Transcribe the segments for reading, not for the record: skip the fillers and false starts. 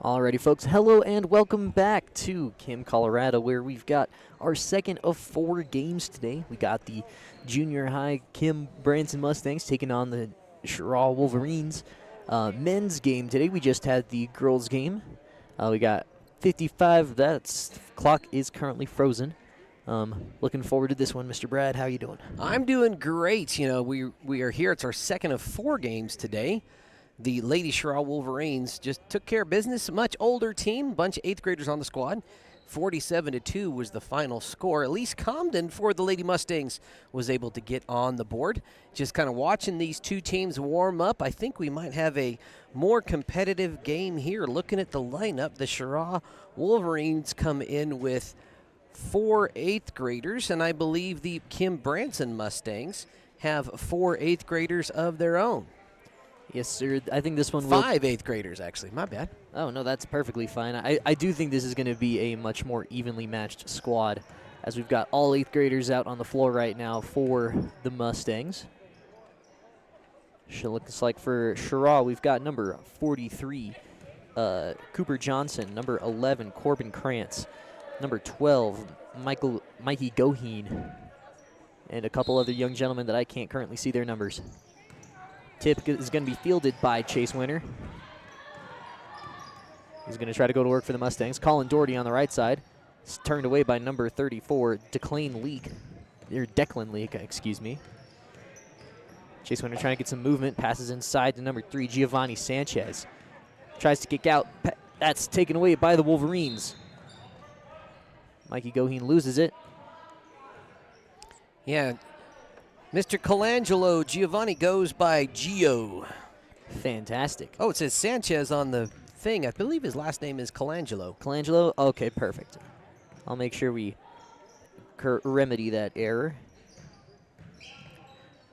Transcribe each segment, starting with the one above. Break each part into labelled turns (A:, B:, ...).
A: Alrighty, folks, hello and welcome back to Kim, Colorado, where we've got our second of 4 games today. We got the junior high Kim Branson Mustangs taking on the Cheraw Wolverines. Men's game today, we just had the girls' game. We got 55, clock is currently frozen. Looking forward to this one, Mr. Brad. How you doing?
B: I'm doing great. You know, we are here. It's our second of 4 games today. The Lady Cheraw Wolverines just took care of business. A much older team, bunch of 8th graders on the squad. 47-2 was the final score. Elise Comden for the Lady Mustangs was able to get on the board. Just kind of watching these two teams warm up, I think we might have a more competitive game here. Looking at the lineup, the Cheraw Wolverines come in with 4 8th graders, and I believe the Kim Branson Mustangs have 4 8th graders of their own.
A: Yes, sir. I think this one will...
B: 5 8th graders, actually. My bad.
A: Oh, no, that's perfectly fine. I do think this is going to be a much more evenly matched squad, as we've got all 8th graders out on the floor right now for the Mustangs. Looks like for Cheraw, we've got number 43, Cooper Johnson, number 11, Corbin Krantz, number 12, Mikey Goheen, and a couple other young gentlemen that I can't currently see their numbers. Tip is going to be fielded by Chase Winter. He's going to try to go to work for the Mustangs. Colin Doherty on the right side. It's turned away by number 34, Declan Leak, excuse me. Chase Winter trying to get some movement. Passes inside to number 3, Giovanni Sanchez. Tries to kick out. That's taken away by the Wolverines. Mikey Goheen loses it.
B: Yeah. Mr. Colangelo, Giovanni goes by Gio.
A: Fantastic.
B: Oh, it says Sanchez on the thing. I believe his last name is Colangelo.
A: Colangelo? Okay, perfect. I'll make sure we remedy that error.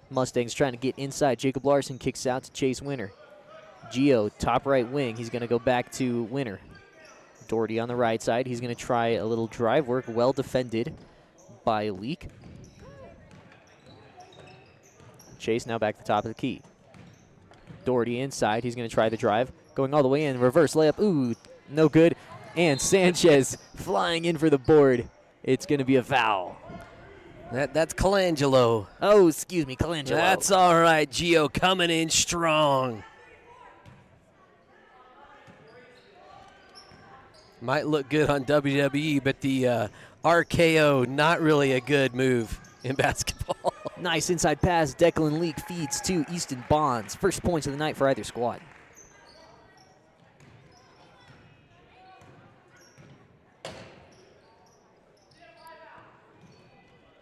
A: Mustangs trying to get inside. Jacob Larson kicks out to Chase Winter. Gio, top right wing. He's going to go back to Winter. Doherty on the right side. He's going to try a little drive work. Well defended by Leak. Chase now back to the top of the key. Doherty inside. He's going to try the drive. Going all the way in. Reverse layup. Ooh, no good. And Sanchez flying in for the board. It's going to be a foul.
B: That's Colangelo.
A: Oh, excuse me, Colangelo.
B: That's all right, Gio coming in strong. Might look good on WWE, but the RKO, not really a good move in basketball.
A: Nice inside pass. Declan Leak feeds to Easton Bonds. First points of the night for either squad.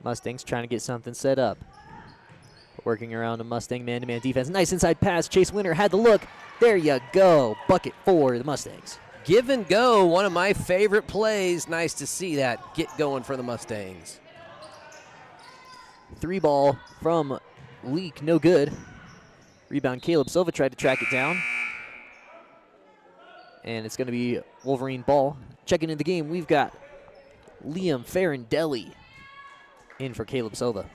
A: Mustangs trying to get something set up. Working around a Mustang man-to-man defense. Nice inside pass. Chase Winter had the look. There you go. Bucket for the Mustangs.
B: Give and go, one of my favorite plays. Nice to see that get going for the Mustangs.
A: 3 ball from Leak, no good. Rebound, Caleb Silva tried to track it down. And it's going to be Wolverine ball. Checking in the game, we've got Liam Farindelli in for Caleb Silva.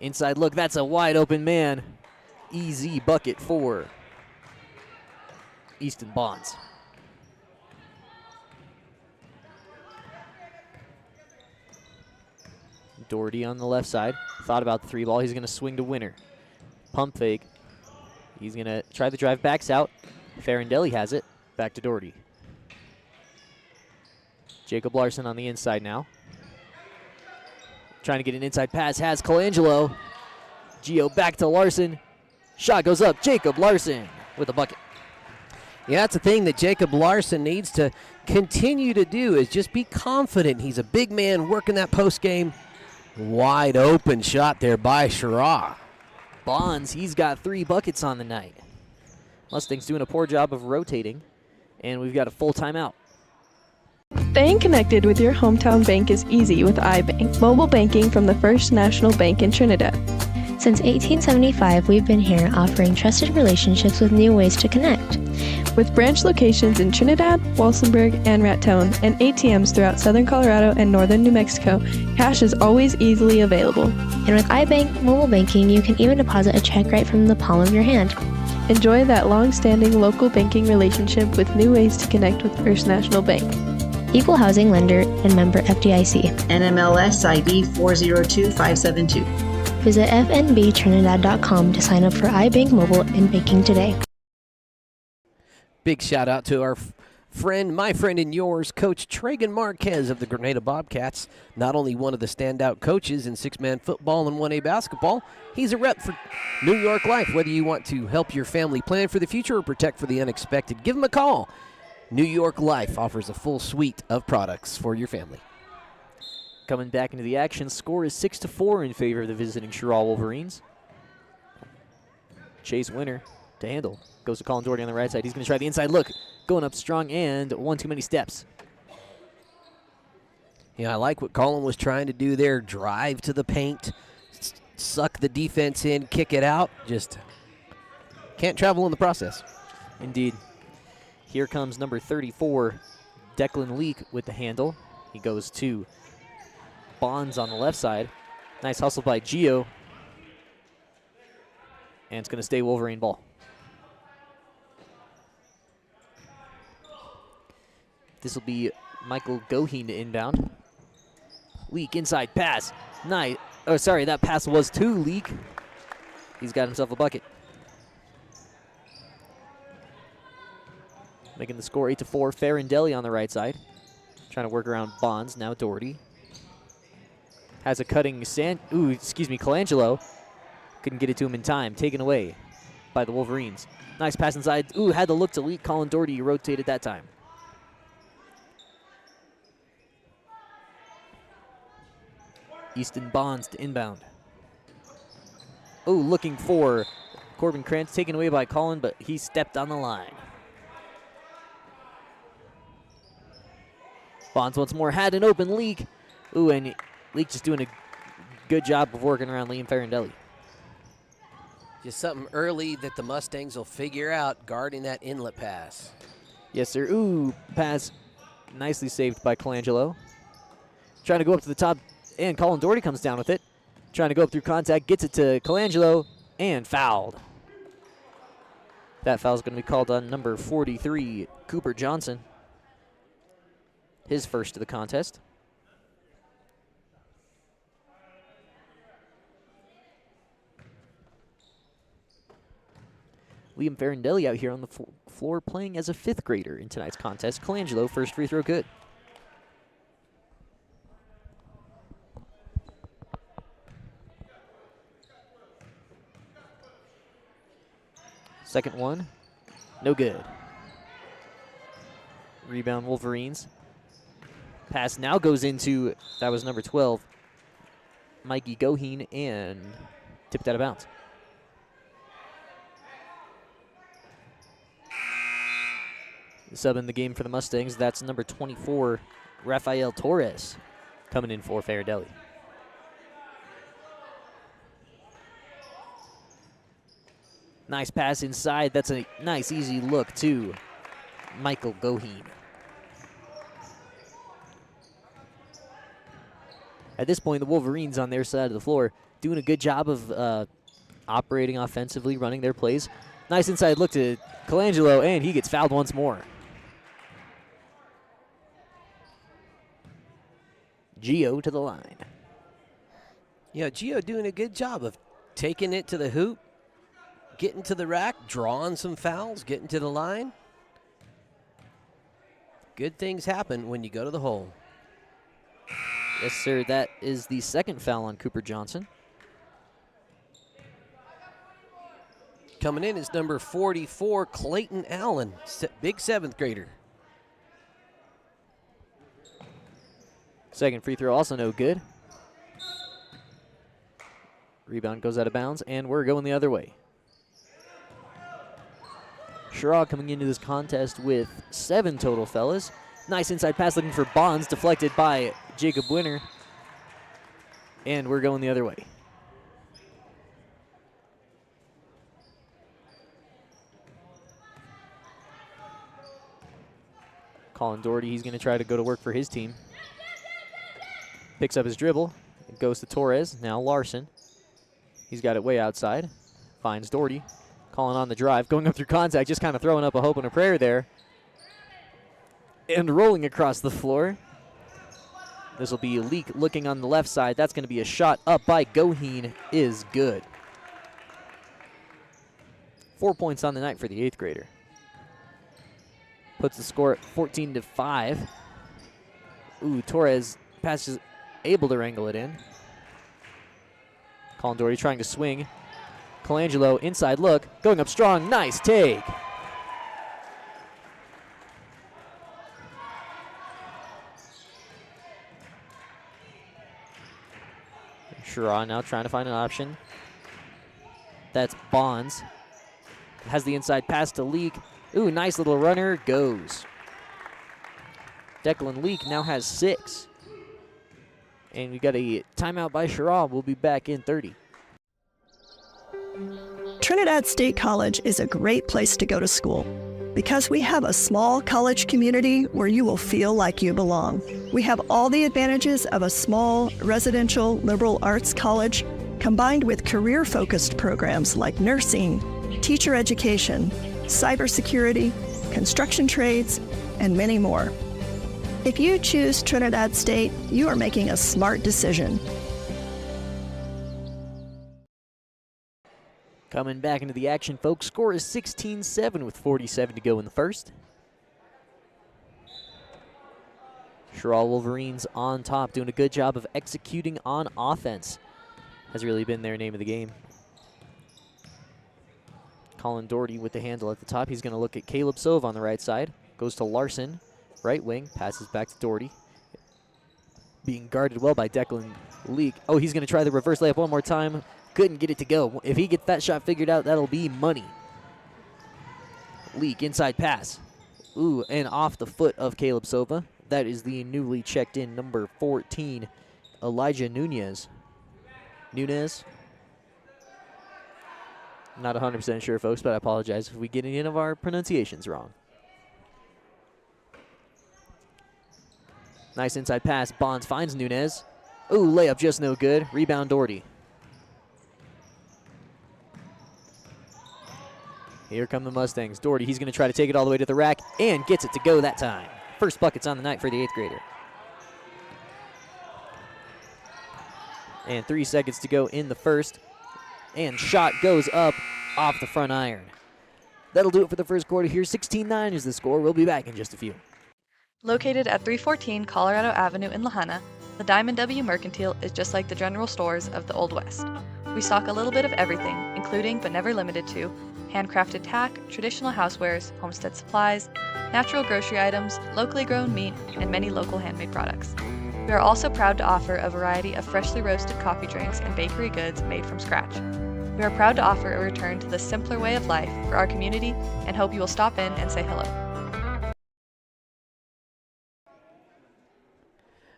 A: Inside look, that's a wide open man. Easy bucket for Easton Bonds. Doherty on the left side. Thought about the 3 ball. He's going to swing to Winter. Pump fake. He's going to try the drive. Backs out. Farindelli has it. Back to Doherty. Jacob Larson on the inside now. Trying to get an inside pass. Has Colangelo. Gio back to Larson. Shot goes up. Jacob Larson with a bucket.
B: Yeah, that's the thing that Jacob Larson needs to continue to do is just be confident. He's a big man working that post game. Wide open shot there by Cheraw.
A: Bonds, he's got 3 buckets on the night. Mustangs doing a poor job of rotating, and we've got a full timeout.
C: Staying connected with your hometown bank is easy with iBank, mobile banking from the First National Bank in Trinidad.
D: Since 1875, we've been here offering trusted relationships with new ways to connect.
C: With branch locations in Trinidad, Walsenburg, and Raton, and ATMs throughout southern Colorado and northern New Mexico, cash is always easily available.
D: And with iBank mobile banking, you can even deposit a check right from the palm of your hand.
C: Enjoy that long-standing local banking relationship with new ways to connect with First National Bank.
D: Equal housing lender and member FDIC.
E: NMLS ID 402572.
D: Visit fnbtrinidad.com to sign up for iBank mobile and banking today.
B: Big shout out to our friend, my friend and yours, Coach Traegon Marquez of the Grenada Bobcats. Not only one of the standout coaches in six-man football and 1A basketball, he's a rep for New York Life. Whether you want to help your family plan for the future or protect for the unexpected, give him a call. New York Life offers a full suite of products for your family.
A: Coming back into the action, score is 6-4 in favor of the visiting Cheraw Wolverines. Chase Winter to handle. Goes to Colin Doherty on the right side. He's going to try the inside look. Going up strong and one too many steps.
B: Yeah, I like what Colin was trying to do there. Drive to the paint, suck the defense in, kick it out. Just can't travel in the process.
A: Indeed. Here comes number 34, Declan Leak with the handle. He goes to Bonds on the left side. Nice hustle by Gio. And it's going to stay Wolverine ball. This will be Michael Goheen to inbound. Leak inside pass. Nice. Oh, sorry, that pass was to Leak. He's got himself a bucket. Making the score 8-4. Farindelli on the right side. Trying to work around Bonds. Now Doherty. Has a cutting Colangelo. Couldn't get it to him in time. Taken away by the Wolverines. Nice pass inside. Ooh, had to look to Leak. Colin Doherty rotated that time. Easton Bonds to inbound. Oh, looking for Corbin Krantz, taken away by Colin, but he stepped on the line. Bonds once more had an open Leak. Ooh, and Leak just doing a good job of working around Liam Farindelli.
B: Just something early that the Mustangs will figure out, guarding that inlet pass.
A: Yes, sir. Ooh, pass nicely saved by Colangelo. Trying to go up to the top, and Colin Doherty comes down with it. Trying to go up through contact, gets it to Colangelo, and fouled. That foul is going to be called on number 43, Cooper Johnson. His first of the contest. Liam Farindelli out here on the floor playing as a fifth grader in tonight's contest. Colangelo, first free throw good. Second one, no good. Rebound Wolverines. Pass now goes into, that was number 12, Mikey Goheen, and tipped out of bounds. Sub in the game for the Mustangs, that's number 24, Rafael Torres, coming in for Farindelli. Nice pass inside. That's a nice, easy look to Michael Goheen. At this point, the Wolverines on their side of the floor doing a good job of operating offensively, running their plays. Nice inside look to Colangelo, and he gets fouled once more. Gio to the line.
B: Yeah, Gio doing a good job of taking it to the hoop, getting to the rack, drawing some fouls, getting to the line. Good things happen when you go to the hole.
A: Yes, sir. That is the second foul on Cooper Johnson.
B: Coming in is number 44, Clayton Allen, big seventh grader.
A: Second free throw also no good. Rebound goes out of bounds, and we're going the other way. Cheraw coming into this contest with 7 total, fellas. Nice inside pass looking for Bonds, deflected by Jacob Winter. And we're going the other way. Colin Doherty, he's going to try to go to work for his team. Picks up his dribble. It goes to Torres. Now Larson. He's got it way outside. Finds Doherty. Calling on the drive. Going up through contact. Just kind of throwing up a hope and a prayer there. And rolling across the floor. This will be Leak looking on the left side. That's going to be a shot up by Goheen. Is good. 4 points on the night for the 8th grader. Puts the score at 14-5. Ooh, Torres passes, able to wrangle it in. Colin Doherty trying to swing. Colangelo, inside look, going up strong, nice take. Cheraw now trying to find an option. That's Bonds. Has the inside pass to Leak. Ooh, nice little runner, goes. Declan Leak now has 6. And we got a timeout by Cheraw. We'll be back in 30.
F: Trinidad State College is a great place to go to school because we have a small college community where you will feel like you belong. We have all the advantages of a small residential liberal arts college combined with career-focused programs like nursing, teacher education, cybersecurity, construction trades, and many more. If you choose Trinidad State, you are making a smart decision.
A: Coming back into the action, folks. Score is 16-7 with 47 to go in the first. Cheraw Wolverines on top, doing a good job of executing on offense. Has really been their name of the game. Colin Doherty with the handle at the top. He's going to look at Caleb Sove on the right side. Goes to Larson, right wing, passes back to Doherty. Being guarded well by Declan Leak. Oh, he's going to try the reverse layup one more time. Couldn't get it to go. If he gets that shot figured out, that'll be money. Leak, inside pass. Ooh, and off the foot of Caleb Sova. That is the newly checked in number 14, Elijah Nunez. Not 100% sure, folks, but I apologize if we get any of our pronunciations wrong. Nice inside pass. Bonds finds Nunez. Ooh, layup just no good. Rebound Doherty. Here come the Mustangs. Doherty, he's going to try to take it all the way to the rack and gets it to go that time. First buckets on the night for the 8th grader. And 3 seconds to go in the first. And shot goes up off the front iron. That'll do it for the first quarter here. 16-9 is the score. We'll be back in just a few.
G: Located at 314 Colorado Avenue in Lahana, the Diamond W Mercantile is just like the general stores of the Old West. We stock a little bit of everything, including but never limited to handcrafted tack, traditional housewares, homestead supplies, natural grocery items, locally grown meat, and many local handmade products. We are also proud to offer a variety of freshly roasted coffee drinks and bakery goods made from scratch. We are proud to offer a return to the simpler way of life for our community and hope you will stop in and say hello.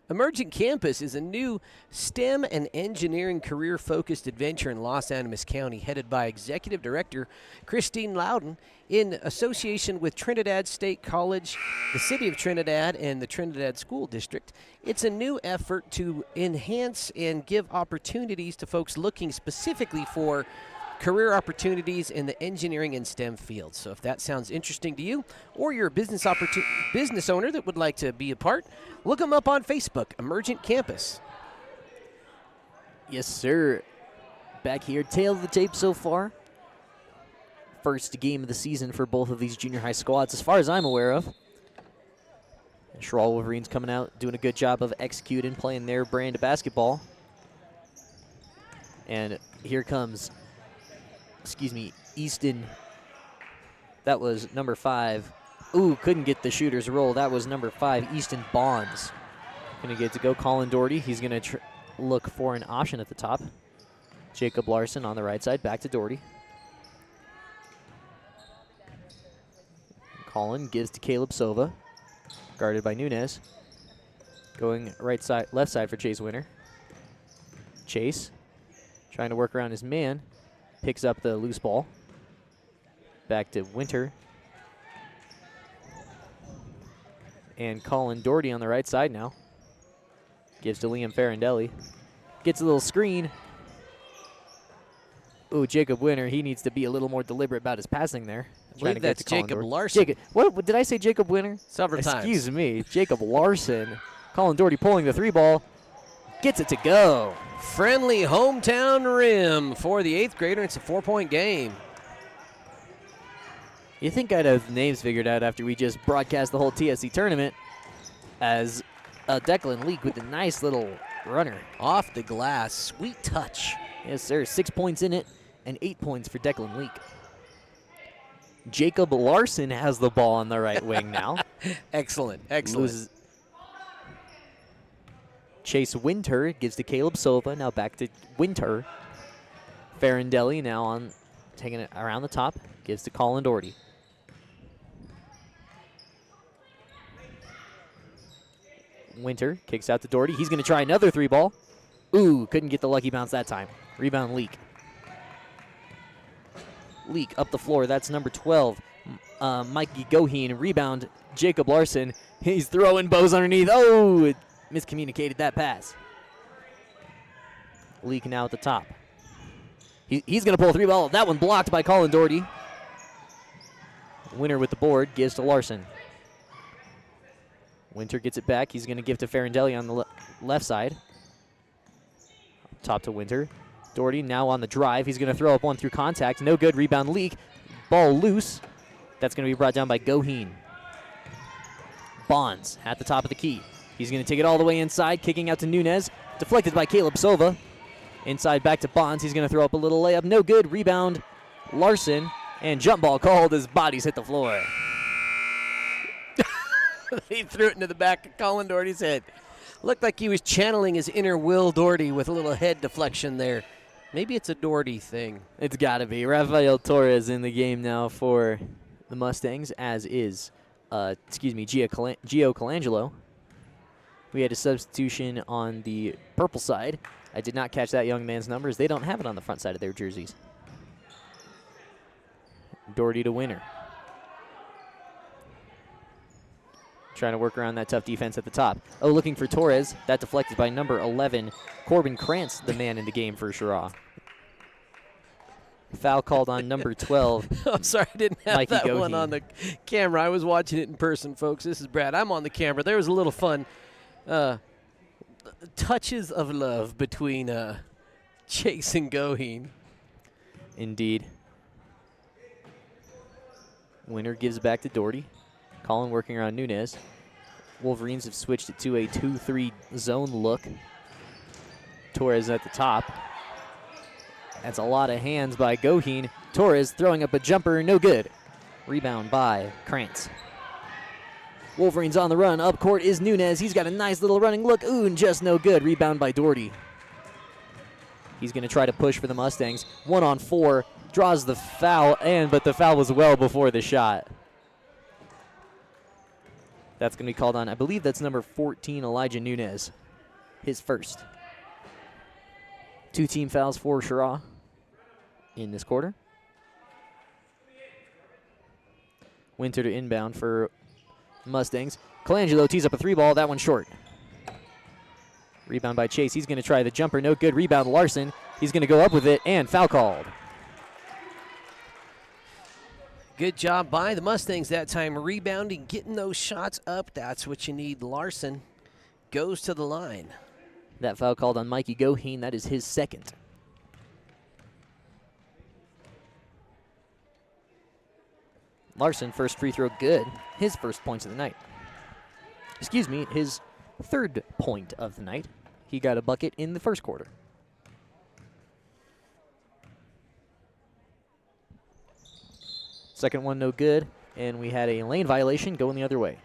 B: Emergent Campus is a new STEM and engineering career-focused adventure in Los Animas County, headed by Executive Director Christine Loudon in association with Trinidad State College, the City of Trinidad, and the Trinidad School District. It's a new effort to enhance and give opportunities to folks looking specifically for career opportunities in the engineering and STEM fields. So if that sounds interesting to you, or you're a business owner that would like to be a part, look them up on Facebook, Emergent Campus.
A: Yes, sir. Back here, tail of the tape so far. First game of the season for both of these junior high squads, as far as I'm aware of. And Cheraw Wolverines coming out, doing a good job of executing, playing their brand of basketball. And here comes, Easton. That was number 5. Ooh, couldn't get the shooter's roll. That was number 5, Easton Bonds. Gonna get to go. Colin Doherty, he's gonna look for an option at the top. Jacob Larson on the right side, back to Doherty. Colin gives to Caleb Sova, guarded by Nunez. Going right side, left side for Chase Winter. Chase trying to work around his man. Picks up the loose ball. Back to Winter. And Colin Doherty on the right side now. Gives to Liam Farindelli. Gets a little screen. Ooh, Jacob Winter, he needs to be a little more deliberate about his passing there.
B: I believe that's Jacob Larson.
A: What did I say, Jacob Winter?
B: Several times.
A: Excuse me, Jacob Larson. Colin Doherty pulling the 3-ball. Gets it to go.
B: Friendly hometown rim for the 8th grader. It's a 4-point game.
A: You think I'd have names figured out after we just broadcast the whole TSC tournament, as Declan Leak with a nice little runner.
B: Off the glass, sweet touch.
A: Yes, sir, 6 points in it and 8 points for Declan Leak. Jacob Larson has the ball on the right wing now.
B: Excellent.
A: Chase Winter gives to Caleb Sova, now back to Winter. Farindelli now on, taking it around the top, gives to Colin Doherty. Winter kicks out to Doherty. He's going to try another 3-ball. Ooh, couldn't get the lucky bounce that time. Rebound Leak. Leak up the floor. That's number 12. Mikey Goheen. Rebound Jacob Larson. He's throwing bows underneath. Oh, miscommunicated that pass. Leak now at the top. He's going to pull a 3-ball. That one blocked by Colin Doherty. Winter with the board gives to Larson. Winter gets it back. He's going to give to Farindelli on the left side. Top to Winter. Doherty now on the drive. He's going to throw up one through contact. No good. Rebound Leak. Ball loose. That's going to be brought down by Goheen. Bonds at the top of the key. He's going to take it all the way inside. Kicking out to Nunez. Deflected by Caleb Sova. Inside back to Bonds. He's going to throw up a little layup. No good. Rebound Larson. And jump ball called as bodies hit the floor.
B: He threw it into the back of Colin Doherty's head. Looked like he was channeling his inner Will Doherty with a little head deflection there. Maybe it's a Doherty thing.
A: It's got to be. Rafael Torres in the game now for the Mustangs, as is, Gio Colangelo. We had a substitution on the purple side. I did not catch that young man's numbers. They don't have it on the front side of their jerseys. Doherty to Winter. Trying to work around that tough defense at the top. Oh, looking for Torres. That deflected by number 11, Corbin Krantz, the man in the game for Cheraw. Foul called on number 12.
B: I'm sorry, I didn't have
A: Mikey
B: that
A: Goheen.
B: one on the camera. I was watching it in person, folks. This is Brad. I'm on the camera. There was a little fun touches of love between Chase and Goheen.
A: Indeed. Winter gives it back to Doherty. Colin working around Nunez. Wolverines have switched it to a 2-3 zone look. Torres at the top. That's a lot of hands by Goheen. Torres throwing up a jumper, no good. Rebound by Krantz. Wolverines on the run. Up court is Nunez. He's got a nice little running look. Ooh, and just no good. Rebound by Doherty. He's going to try to push for the Mustangs. 1-on-4. Draws the foul, but the foul was well before the shot. That's going to be called on, I believe that's number 14, Elijah Nunez. His first. 2 team fouls for Cheraw in this quarter. Winter to inbound for Mustangs. Colangelo tees up a 3-ball. That one short. Rebound by Chase. He's going to try the jumper. No good. Rebound Larson. He's going to go up with it, and foul called.
B: Good job by the Mustangs that time, rebounding, getting those shots up. That's what you need. Larson goes to the line.
A: That foul called on Mikey Goheen. That is his second. Larson, first free throw good. His first points of the night. Excuse me, his third point of the night. He got a bucket in the first quarter. Second one no good, and we had a lane violation going the other way.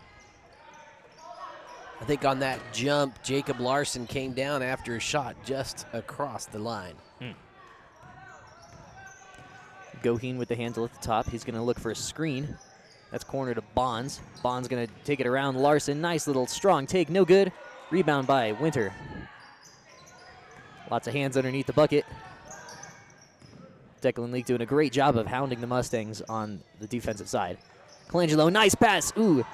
B: I think on that jump, Jacob Larson came down after a shot just across the line.
A: Goheen with the handle at the top. He's going to look for a screen. That's corner to Bonds. Bonds going to take it around Larson. Nice little strong take, no good. Rebound by Winter. Lots of hands underneath the bucket. Declan Leak doing a great job of hounding the Mustangs on the defensive side. Colangelo, nice pass. Ooh,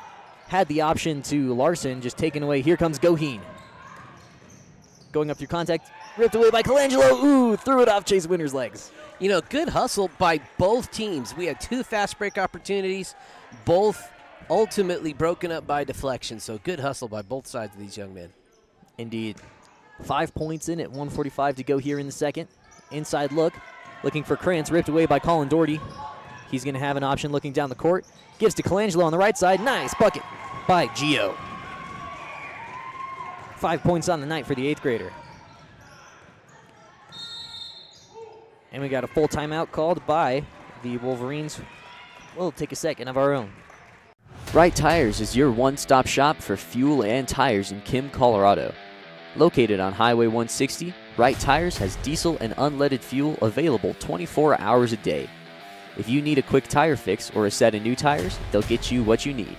A: had the option to Larson, just taken away. Here comes Goheen. Going up through contact, ripped away by Colangelo. Ooh, threw it off Chase Winter's legs.
B: You know, good hustle by both teams. We had 2 fast break opportunities, both ultimately broken up by deflection. So good hustle by both sides of these young men.
A: Indeed. 5 points in at 1:45 to go here in the second. Inside look, looking for Krantz, ripped away by Colin Doherty. He's going to have an option looking down the court. Gives to Colangelo on the right side. Nice bucket by Gio. 5 points on the night for the 8th grader. And we got a full timeout called by the Wolverines. We'll take a second of our own.
H: Wright Tires is your one-stop shop for fuel and tires in Kim, Colorado. Located on Highway 160, Wright Tires has diesel and unleaded fuel available 24 hours a day. If you need a quick tire fix or a set of new tires, they'll get you what you need.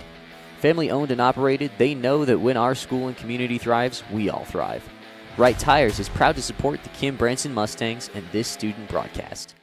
H: Family owned and operated, they know that when our school and community thrives, we all thrive. Wright Tires is proud to support the Kim Branson Mustangs and this student broadcast.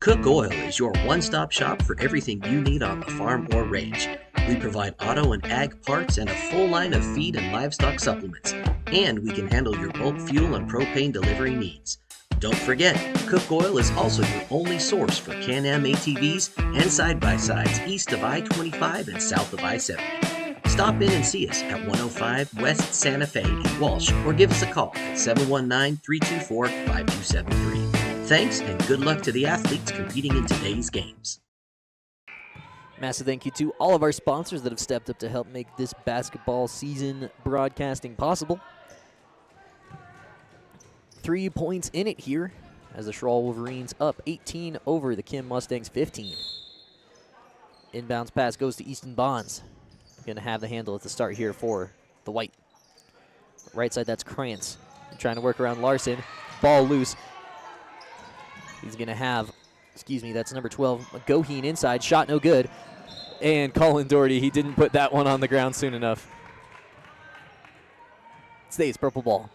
I: Cook Oil is your one-stop shop for everything you need on the farm or range. We provide auto and ag parts and a full line of feed and livestock supplements. And we can handle your bulk fuel and propane delivery needs. Don't forget, Cook Oil is also your only source for Can-Am ATVs and side-by-sides east of I-25 and south of I-70. Stop in and see us at 105 West Santa Fe in Walsh or give us a call at 719-324-5273. Thanks and good luck to the athletes competing in today's games.
A: Massive thank you to all of our sponsors that have stepped up to help make this basketball season broadcasting possible. 3 points in it here as the Cheraw Wolverines up 18 over the Kim Mustangs 15. Inbounds pass goes to Easton Bonds. Going to have the handle at the start here for the White. Right side, that's Krantz. Trying to work around Larson. Ball loose. He's going to have, that's number 12, Goheen inside. Shot no good. And Colin Doherty, he didn't put that one on the ground soon enough. Stays purple ball.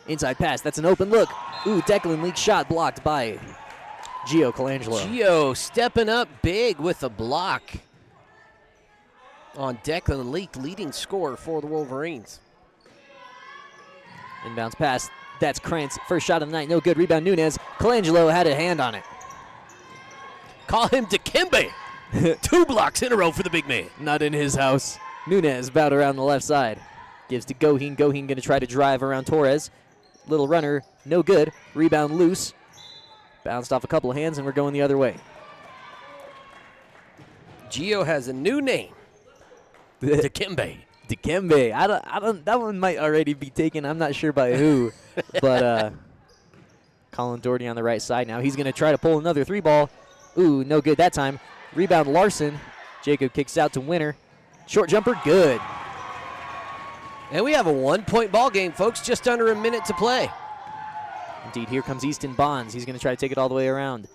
A: Inside pass, that's an open look. Ooh, Declan Leak shot blocked by Gio Colangelo.
B: Gio stepping up big with a block on Declan Leak, leading scorer for the Wolverines.
A: Inbounds pass, that's Krantz. First shot of the night, no good. Rebound Nunez. Colangelo had a hand on it.
B: Call him Dikembe. 2 blocks in a row for the big man.
A: Not in his house. Nunez bowed around the left side. Gives to Goheen. Goheen going to try to drive around Torres. Little runner, no good. Rebound loose. Bounced off a couple of hands, and we're going the other way.
B: Gio has a new name. Dikembe.
A: Dikembe. I don't. That one might already be taken. I'm not sure by who. But Colin Doherty on the right side now. He's going to try to pull another 3-ball. Ooh, no good that time. Rebound Larson. Jacob kicks out to Winter. Short jumper, good.
B: And we have a 1-point ball game, folks. Just under a minute to play.
A: Indeed, here comes Easton Bonds. He's going to try to take it all the way around.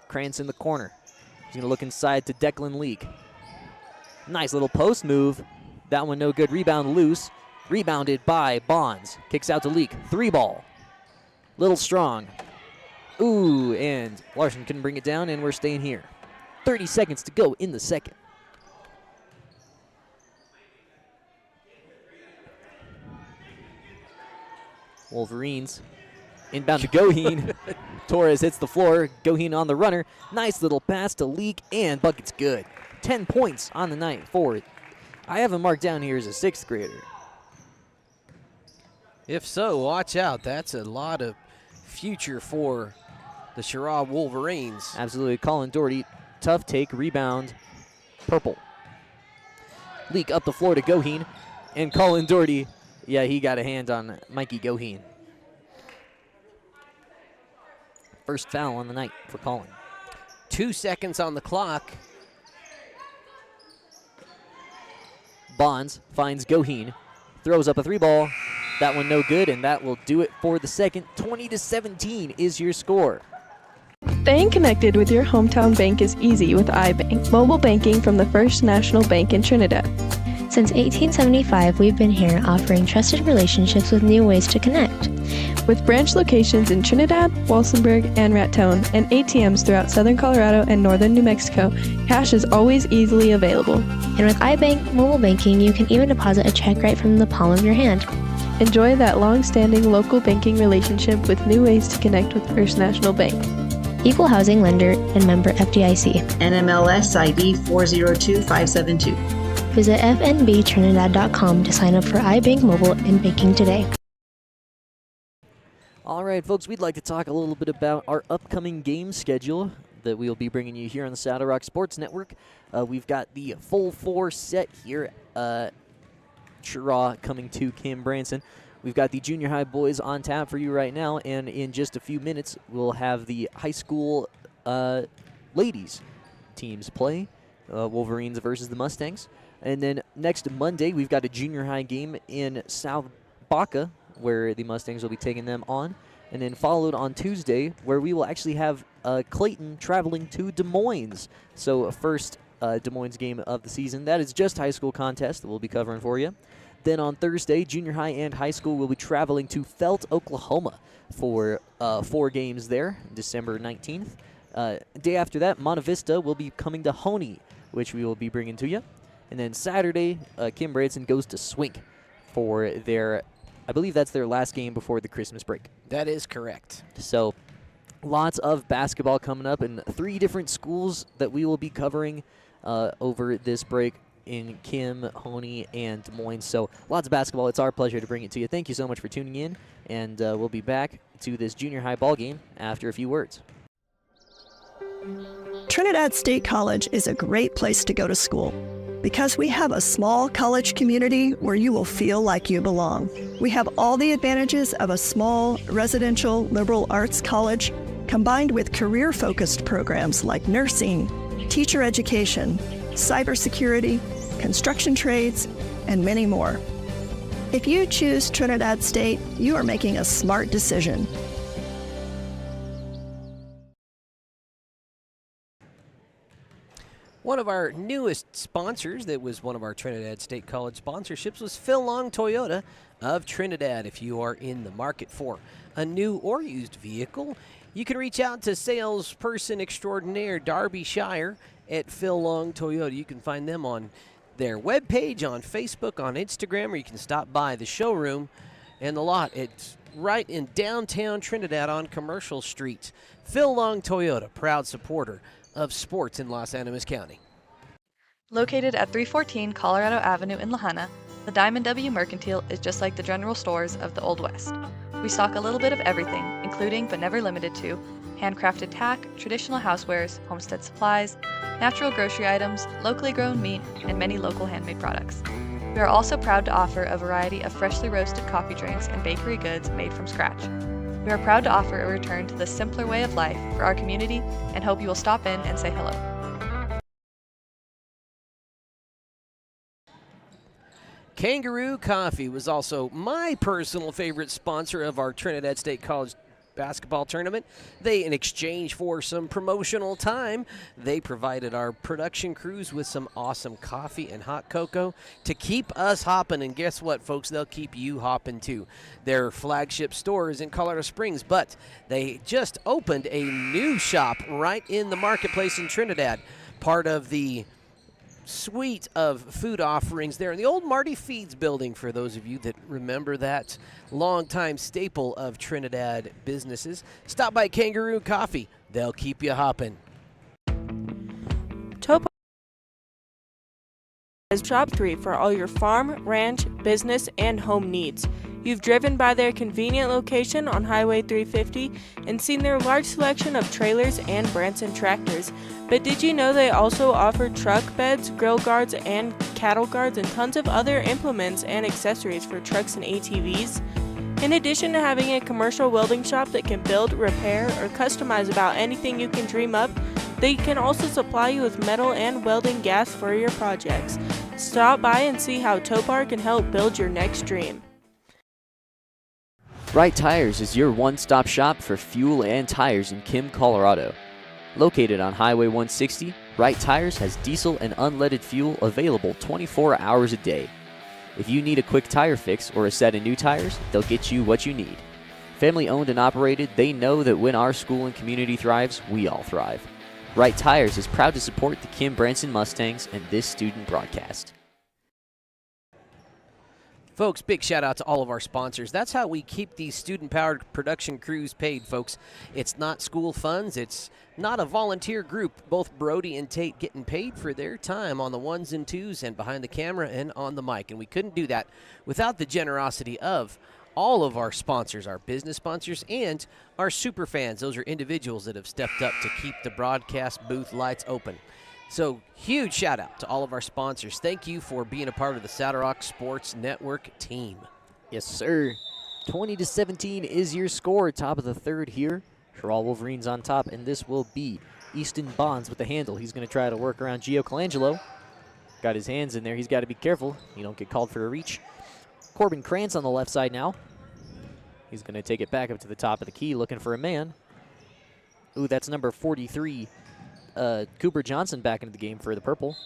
A: Krantz in the corner. He's going to look inside to Declan Leak. Nice little post move. That one no good. Rebound loose. Rebounded by Bonds. Kicks out to Leak. 3-ball. Little strong. Ooh, and Larson couldn't bring it down, and we're staying here. 30 seconds to go in the second. Wolverines. Inbound to Goheen. Torres hits the floor. Goheen on the runner. Nice little pass to Leak, and bucket's good. 10 points on the night for it. I have him marked down here as a 6th grader.
B: If so, watch out. That's a lot of future for the Cheraw Wolverines.
A: Absolutely. Colin Doherty, tough take, rebound, purple. Leak up the floor to Goheen, and Colin Doherty, yeah, he got a hand on Mikey Goheen. First foul on the night for Colin.
B: 2 seconds on the clock.
A: Bonds finds Goheen, throws up a 3-ball. That one no good, and that will do it for the second. 20-17 is your score.
C: Staying connected with your hometown bank is easy with iBank, mobile banking from the First National Bank in Trinidad.
D: Since 1875, we've been here offering trusted relationships with new ways to connect.
C: With branch locations in Trinidad, Walsenburg, and Raton, and ATMs throughout southern Colorado and northern New Mexico, cash is always easily available.
D: And with iBank mobile banking, you can even deposit a check right from the palm of your hand.
C: Enjoy that long-standing local banking relationship with new ways to connect with First National Bank.
D: Equal housing lender and member FDIC.
E: NMLS ID 402572.
D: Visit fnbtrinidad.com to sign up for iBank mobile and banking today.
A: All right, folks, we'd like to talk a little bit about our upcoming game schedule that we'll be bringing you here on the Saddle Rock Sports Network. We've got the full four set here. Cheraw coming to Kim Branson. We've got the junior high boys on tap for you right now, and in just a few minutes, we'll have the high school ladies teams play, Wolverines versus the Mustangs. And then next Monday, we've got a junior high game in South Baca, where the Mustangs will be taking them on. And then followed on Tuesday, where we will actually have Clayton traveling to Des Moines. So first Des Moines game of the season. That is just high school contest that we'll be covering for you. Then on Thursday, junior high and high school will be traveling to Felt, Oklahoma for 4 games there, December 19th. Day after that, Monte Vista will be coming to Honey, which we will be bringing to you. And then Saturday, Kim Branson goes to Swink for their, I believe that's their last game before the Christmas break.
B: That is correct.
A: So lots of basketball coming up, and 3 different schools that we will be covering over this break in Kim, Honey, and Des Moines. So lots of basketball. It's our pleasure to bring it to you. Thank you so much for tuning in, and we'll be back to this junior high ball game after a few words.
F: Trinidad State College is a great place to go to school because we have a small college community where you will feel like you belong. We have all the advantages of a small residential liberal arts college combined with career-focused programs like nursing, teacher education, cybersecurity, construction trades, and many more. If you choose Trinidad State, you are making a smart decision.
B: One of our newest sponsors that was one of our Trinidad State College sponsorships was Phil Long Toyota of Trinidad. If you are in the market for a new or used vehicle, you can reach out to salesperson extraordinaire Darby Shire at Phil Long Toyota. You can find them on their webpage, on Facebook, on Instagram, or you can stop by the showroom and the lot. It's right in downtown Trinidad on Commercial Street. Phil Long Toyota, proud supporter of sports in Los Animas County.
G: Located at 314 Colorado Avenue in La Habana, the Diamond W Mercantile is just like the general stores of the Old West. We stock a little bit of everything, including but never limited to handcrafted tack, traditional housewares, homestead supplies, natural grocery items, locally grown meat, and many local handmade products. We are also proud to offer a variety of freshly roasted coffee drinks and bakery goods made from scratch. We are proud to offer a return to the simpler way of life for our community and hope you will stop in and say hello.
B: Kangaroo Coffee was also my personal favorite sponsor of our Trinidad State College basketball tournament. They, in exchange for some promotional time, they provided our production crews with some awesome coffee and hot cocoa to keep us hopping. And guess what, folks? They'll keep you hopping too. Their flagship store is in Colorado Springs, but they just opened a new shop right in the marketplace in Trinidad, part of the suite of food offerings there in the old Marty Feeds building, for those of you that remember that longtime staple of Trinidad businesses. Stop by Kangaroo Coffee. They'll keep you hopping.
J: Topar is Shop 3 for all your farm, ranch, business, and home needs. You've driven by their convenient location on Highway 350 and seen their large selection of trailers and Branson tractors. But did you know they also offer truck beds, grill guards, and cattle guards, and tons of other implements and accessories for trucks and ATVs? In addition to having a commercial welding shop that can build, repair, or customize about anything you can dream up, they can also supply you with metal and welding gas for your projects. Stop by and see how Topar can help build your next dream.
H: Right Tires is your one-stop shop for fuel and tires in Kim, Colorado. Located on Highway 160, Right Tires has diesel and unleaded fuel available 24 hours a day. If you need a quick tire fix or a set of new tires, they'll get you what you need. Family owned and operated, they know that when our school and community thrives, we all thrive. Wright Tires is proud to support the Kim Branson Mustangs and this student broadcast.
B: Folks, big shout out to all of our sponsors. That's how we keep these student-powered production crews paid, folks. It's not school funds. It's not a volunteer group. Both Brody and Tate getting paid for their time on the ones and twos and behind the camera and on the mic. And we couldn't do that without the generosity of all of our sponsors, our business sponsors, and our super fans. Those are individuals that have stepped up to keep the broadcast booth lights open. So, huge shout out to all of our sponsors. Thank you for being a part of the Saddle Rock Sports Network team.
A: Yes, sir. 20-17 is your score. Top of the third here. Cheraw Wolverines on top, and this will be Easton Bonds with the handle. He's going to try to work around Gio Colangelo. Got his hands in there. He's got to be careful. You don't get called for a reach. Corbin Krantz on the left side now. He's going to take it back up to the top of the key, looking for a man. Ooh, that's number 43. Cooper Johnson back into the game for the purple.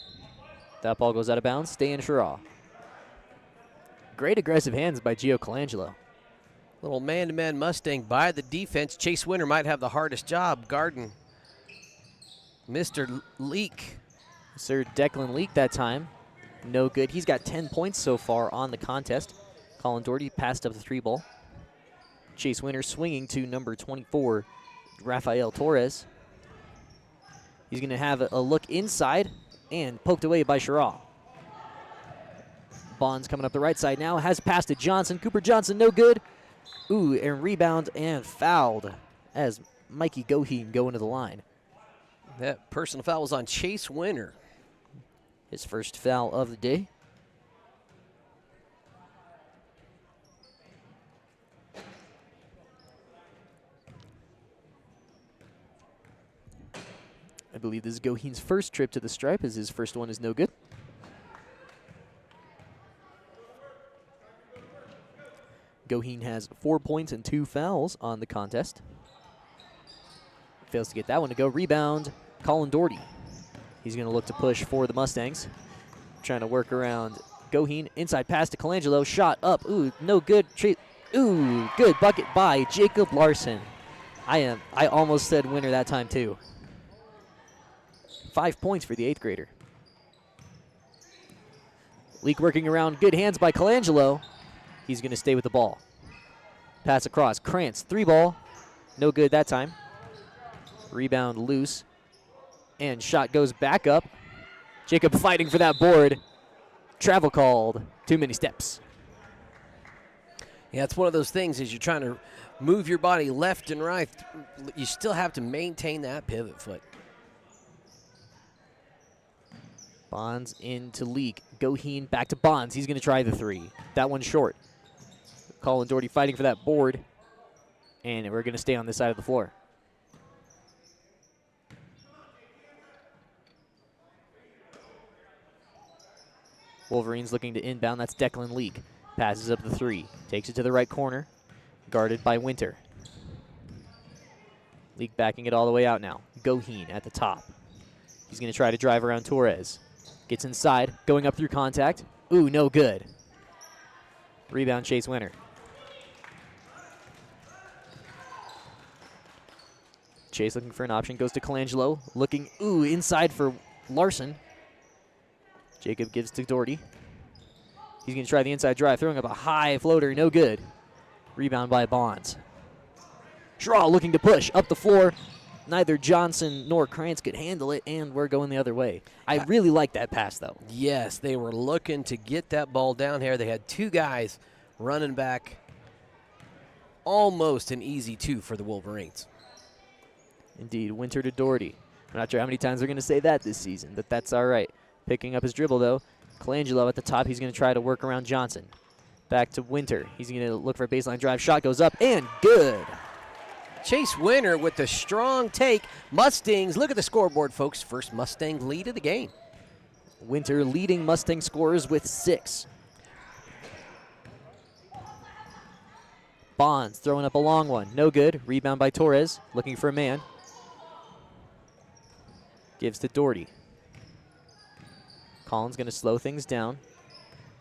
A: That ball goes out of bounds. Stay in Cheraw. Great aggressive hands by Gio Colangelo.
B: Little man-to-man Mustang by the defense. Chase Winter might have the hardest job guarding Mr. Leak.
A: Sir Declan Leak that time. No good. He's got 10 points so far on the contest. Colin Doherty passed up the 3-ball. Chase Winter swinging to number 24, Rafael Torres. He's going to have a look inside and poked away by Cheraw. Bonds coming up the right side now. Has passed to Johnson. Cooper Johnson, no good. Ooh, and rebound and fouled as Mikey Goheen going to the line.
B: That personal foul was on Chase Winter.
A: His first foul of the day. I believe this is Goheen's first trip to the stripe, as his first one is no good. Goheen has 4 points and 2 fouls on the contest. Fails to get that one to go. Rebound, Colin Doherty. He's going to look to push for the Mustangs. Trying to work around Goheen. Inside pass to Colangelo. Shot up. Ooh, no good. Ooh, good bucket by Jacob Larson. I almost said winner that time too. 5 points for the 8th grader. Leak working around. Good hands by Colangelo. He's going to stay with the ball. Pass across. Krantz, 3-ball. No good that time. Rebound loose. And shot goes back up. Jacob fighting for that board. Travel called. Too many steps.
B: Yeah, it's one of those things as you're trying to move your body left and right. You still have to maintain that pivot foot.
A: Bonds into Leak. Goheen back to Bonds. He's going to try the 3. That one's short. Colin Doherty fighting for that board. And we're going to stay on this side of the floor. Wolverines looking to inbound. That's Declan Leak. Passes up the 3. Takes it to the right corner. Guarded by Winter. Leak backing it all the way out now. Goheen at the top. He's going to try to drive around Torres. Gets inside. Going up through contact. Ooh, no good. Rebound Chase Winter. Chase looking for an option. Goes to Colangelo. Looking, ooh, inside for Larson. Jacob gives to Doherty. He's going to try the inside drive, throwing up a high floater, no good. Rebound by Bonds. Cheraw looking to push up the floor. Neither Johnson nor Krantz could handle it, and we're going the other way. I really like that pass, though.
B: Yes, they were looking to get that ball down here. They had 2 guys running back. Almost an easy 2 for the Wolverines.
A: Indeed, Winter to Doherty. I'm not sure how many times we're going to say that this season, but that's all right. Picking up his dribble, though. Colangelo at the top. He's going to try to work around Johnson. Back to Winter. He's going to look for a baseline drive. Shot goes up, and good.
B: Chase Winter with the strong take. Mustangs, look at the scoreboard, folks. First Mustang lead of the game.
A: Winter leading Mustang scorers with 6. Bonds throwing up a long one. No good. Rebound by Torres. Looking for a man. Gives to Doherty. Collins going to slow things down.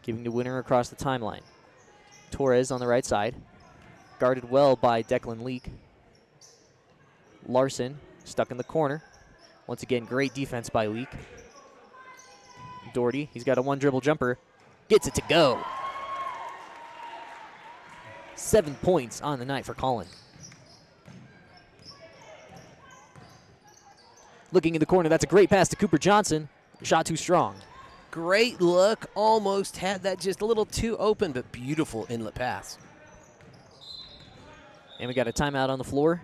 A: Giving to Winter across the timeline. Torres on the right side. Guarded well by Declan Leak. Larson stuck in the corner. Once again, great defense by Leak. Doherty, he's got a one-dribble jumper. Gets it to go. 7 points on the night for Colin. Looking in the corner, that's a great pass to Cooper Johnson. Shot too strong.
B: Great look. Almost had that just a little too open, but beautiful inlet pass.
A: And we got a timeout on the floor.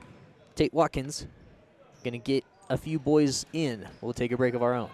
A: Tate Watkins going to get a few boys in. We'll take a break of our own.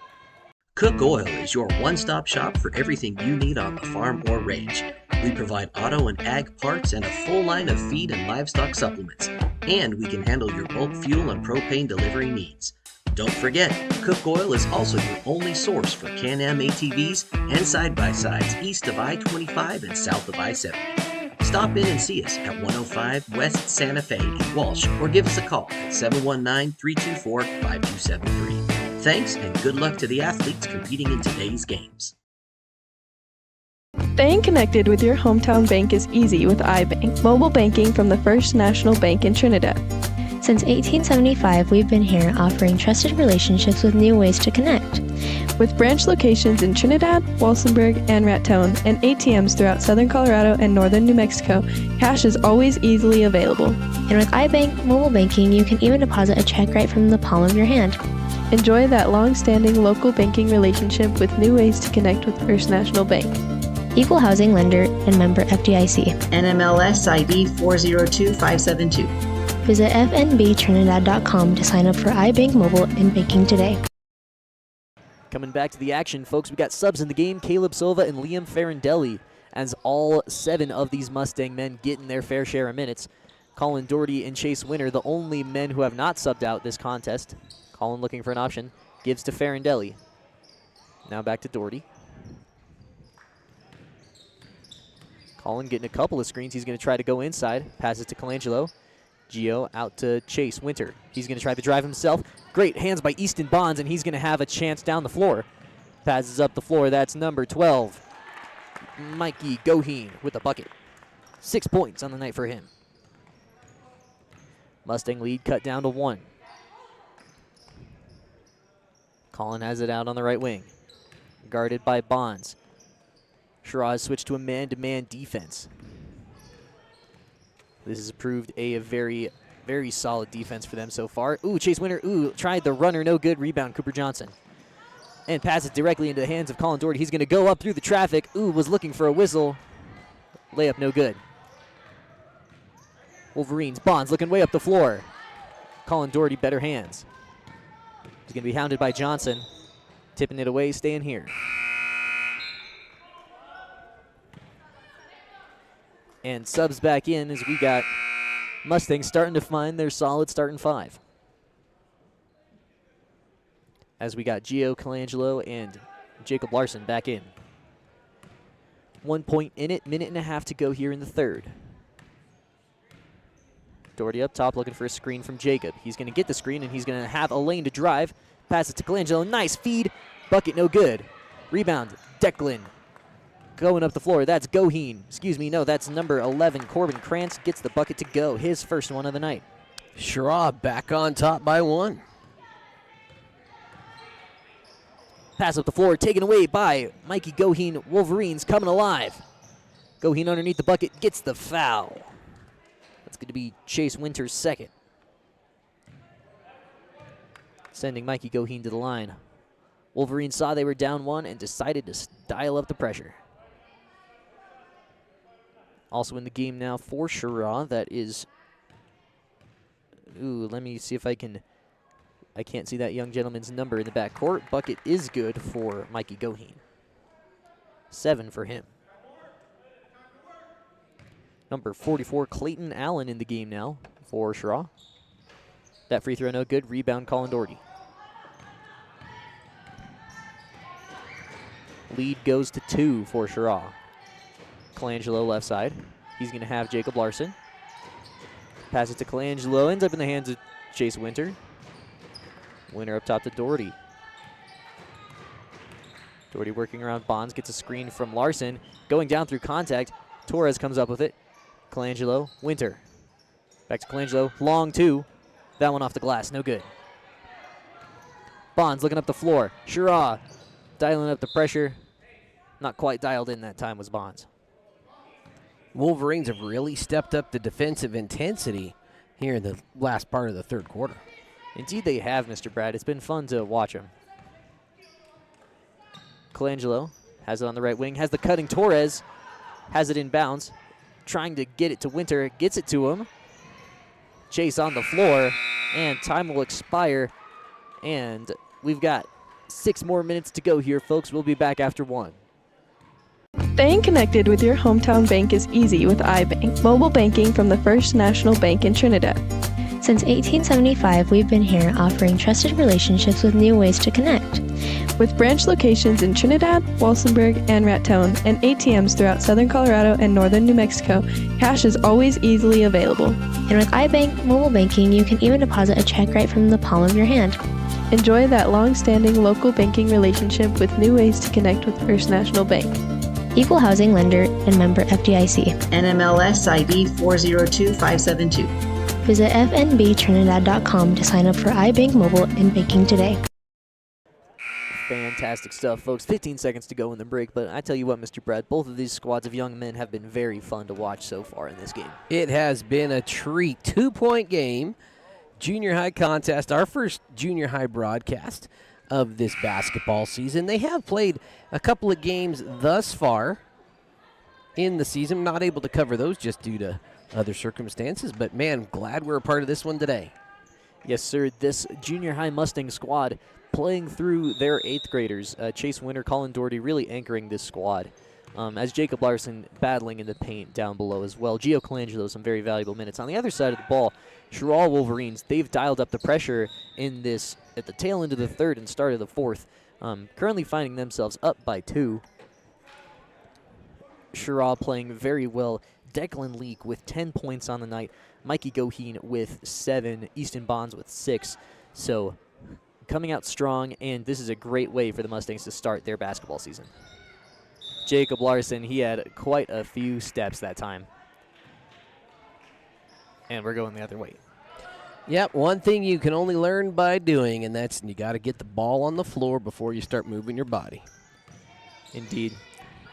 I: Cook Oil is your one-stop shop for everything you need on the farm or range. We provide auto and ag parts and a full line of feed and livestock supplements. And we can handle your bulk fuel and propane delivery needs. Don't forget, Cook Oil is also your only source for Can-Am ATVs and side-by-sides east of I-25 and south of I-70. Stop in and see us at 105 West Santa Fe in Walsh or give us a call at 719-324-5273. Thanks and good luck to the athletes competing in today's games.
C: Staying connected with your hometown bank is easy with iBank, mobile banking from the First National Bank in Trinidad.
D: Since 1875, we've been here offering trusted relationships with new ways to connect.
C: With branch locations in Trinidad, Walsenburg, and Raton, and ATMs throughout southern Colorado and northern New Mexico, cash is always easily available.
D: And with iBank mobile banking, you can even deposit a check right from the palm of your hand.
C: Enjoy that long-standing local banking relationship with new ways to connect with First National Bank.
D: Equal housing lender and member FDIC.
E: NMLS ID 402572.
D: Visit fnbtrinidad.com to sign up for iBank Mobile and banking today.
A: Coming back to the action, folks, we got subs in the game, Caleb Silva and Liam Farindelli, as all 7 of these Mustang men getting their fair share of minutes. Colin Doherty and Chase Winter, the only men who have not subbed out this contest. Colin looking for an option, gives to Farindelli. Now back to Doherty. Colin getting a couple of screens. He's going to try to go inside. Passes to Colangelo. Gio out to Chase Winter. He's going to try to drive himself. Great hands by Easton Bonds, and he's going to have a chance down the floor. Passes up the floor. That's number 12. Mikey Goheen with a bucket. 6 points on the night for him. Mustang lead cut down to 1. Colin has it out on the right wing. Guarded by Bonds. Cheraw has switched to a man-to-man defense. This has proved a very, very solid defense for them so far. Ooh, Chase Winter, tried the runner, no good. Rebound, Cooper Johnson. And passes directly into the hands of Colin Doherty. He's going to go up through the traffic. Was looking for a whistle. Layup, no good. Wolverines, Bonds looking way up the floor. Colin Doherty, better hands. He's going to be hounded by Johnson. Tipping it away, staying here. And subs back in as we got Mustangs starting to find their solid starting 5. As we got Gio Colangelo and Jacob Larson back in. 1 point in it, minute and a half to go here in the third. Doherty up top looking for a screen from Jacob. He's going to get the screen and he's going to have a lane to drive. Pass it to Colangelo. Nice feed. Bucket no good. Rebound, Declan. Going up the floor, that's Goheen. Excuse me, no, that's number 11. Corbin Krantz gets the bucket to go. His first one of the night.
B: Cheraw back on top by 1.
A: Pass up the floor, taken away by Mikey Goheen. Wolverines coming alive. Goheen underneath the bucket, gets the foul. That's going to be Chase Winter's second. Sending Mikey Goheen to the line. Wolverines saw they were down 1 and decided to dial up the pressure. Also in the game now for Cheraw, that is, let me see if I can't see that young gentleman's number in the backcourt. Bucket is good for Mikey Goheen. 7 for him. Number 44, Clayton Allen in the game now for Cheraw. That free throw no good. Rebound, Colin Doherty. Lead goes to 2 for Cheraw. Colangelo left side. He's going to have Jacob Larson. Pass it to Colangelo. Ends up in the hands of Chase Winter. Winter up top to Doherty. Doherty working around Bonds. Gets a screen from Larson. Going down through contact. Torres comes up with it. Colangelo. Winter. Back to Colangelo. Long two. That one off the glass. No good. Bonds looking up the floor. Cheraw dialing up the pressure. Not quite dialed in that time was Bonds.
B: Wolverines have really stepped up the defensive intensity here in the last part of the third quarter.
A: Indeed they have, Mr. Brad. It's been fun to watch them. Colangelo has it on the right wing. Has the cutting Torres. Has it in bounds. Trying to get it to Winter. Gets it to him. Chase on the floor. And time will expire. And we've got 6 more minutes to go here, folks. We'll be back after 1.
C: Staying connected with your hometown bank is easy with iBank, mobile banking from the First National Bank in Trinidad.
D: Since 1875, we've been here offering trusted relationships with new ways to connect.
C: With branch locations in Trinidad, Walsenburg, and Raton, and ATMs throughout southern Colorado and northern New Mexico, cash is always easily available.
D: And with iBank mobile banking, you can even deposit a check right from the palm of your hand.
C: Enjoy that long-standing local banking relationship with new ways to connect with First National Bank.
D: Equal housing lender and member FDIC.
E: NMLS ID 402572.
D: Visit fnbtrinidad.com to sign up for iBank Mobile and banking today.
A: Fantastic stuff, folks. 15 seconds to go in the break, but I tell you what, Mr. Brad, both of these squads of young men have been very fun to watch so far in this game.
B: It has been a treat. 2-point game, junior high contest, our first junior high broadcast of this basketball season. They have played a couple of games thus far in the season. Not able to cover those just due to other circumstances, but man, glad we're a part of this one today.
A: Yes, sir. This junior high Mustang squad playing through their 8th graders. Chase Winter, Colin Doherty really anchoring this squad. As Jacob Larson battling in the paint down below as well. Gio Colangelo, some very valuable minutes. On the other side of the ball, Cheraw Wolverines, they've dialed up the pressure in this at the tail end of the third and start of the fourth. Currently finding themselves up by 2. Cheraw playing very well. Declan Leak with 10 points on the night. Mikey Goheen with 7. Easton Bonds with 6. So coming out strong, and this is a great way for the Mustangs to start their basketball season. Jacob Larson, he had quite a few steps that time. And we're going the other way.
B: Yep, one thing you can only learn by doing, and that's you got to get the ball on the floor before you start moving your body.
A: Indeed.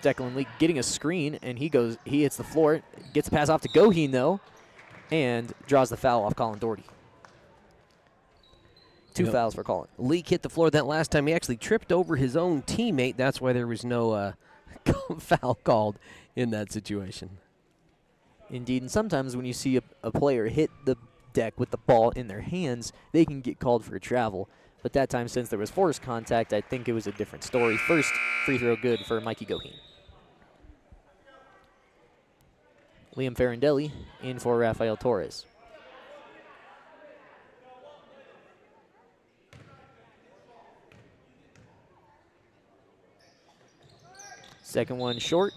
A: Declan Leak getting a screen, and he hits the floor, gets a pass off to Goheen, though, and draws the foul off Colin Doherty. 2 fouls for Colin.
B: Leak hit the floor that last time. He actually tripped over his own teammate. That's why there was no foul called in that situation.
A: Indeed, and sometimes when you see a player hit the deck with the ball in their hands, they can get called for travel. But that time, since there was forced contact, I think it was a different story. First free throw good for Mikey Goheen. Liam Farindelli in for Rafael Torres. Second one short.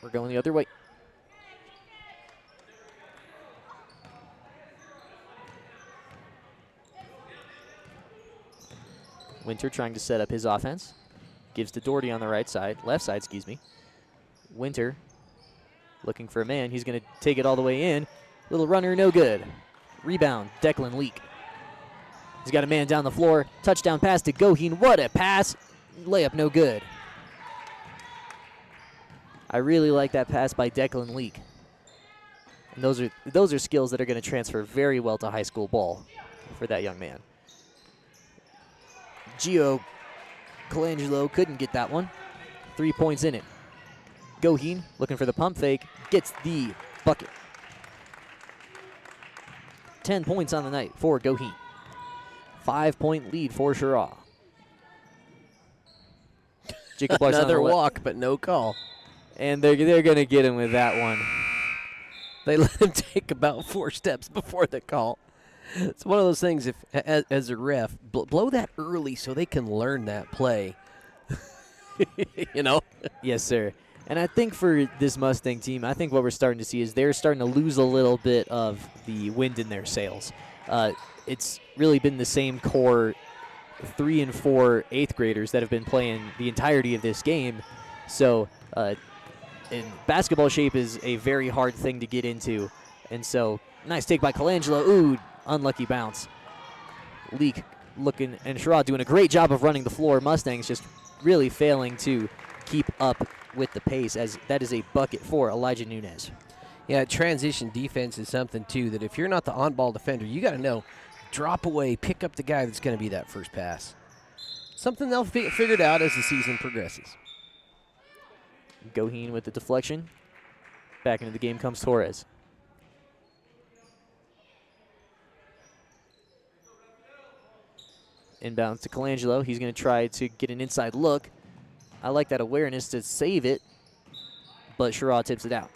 A: We're going the other way. Winter trying to set up his offense. Gives to Doherty on the left side, excuse me. Winter looking for a man. He's going to take it all the way in. Little runner, no good. Rebound, Declan Leak. He's got a man down the floor. Touchdown pass to Goheen. What a pass. Layup, no good. I really like that pass by Declan Leak. And those are skills that are going to transfer very well to high school ball for that young man. Gio Colangelo couldn't get that one. 3 points in it. Goheen looking for the pump fake. Gets the bucket. 10 points on the night for Goheen. 5-point lead for Cheraw. Jacob Larson
B: another walk, but no call.
A: And they're going to get him with that one.
B: They let him take about 4 steps before the call. It's one of those things, if as a ref, blow that early so they can learn that play. You know?
A: Yes, sir. And I think for this Mustang team, I think what we're starting to see is they're starting to lose a little bit of the wind in their sails. It's really been the same core 3 and 4 8th graders that have been playing the entirety of this game. So, and basketball shape is a very hard thing to get into. And so, nice take by Colangelo. Ooh, unlucky bounce. Leak looking, and Cheraw doing a great job of running the floor. Mustangs just really failing to keep up with the pace, as that is a bucket for Elijah Nunez.
B: Yeah, transition defense is something, too, that if you're not the on-ball defender, you got to know, drop away, pick up the guy that's going to be that first pass. Something they'll figure it out as the season progresses.
A: Goheen with the deflection. Back into the game comes Torres. Inbounds to Colangelo. He's going to try to get an inside look. I like that awareness to save it, but Cheraw tips it out.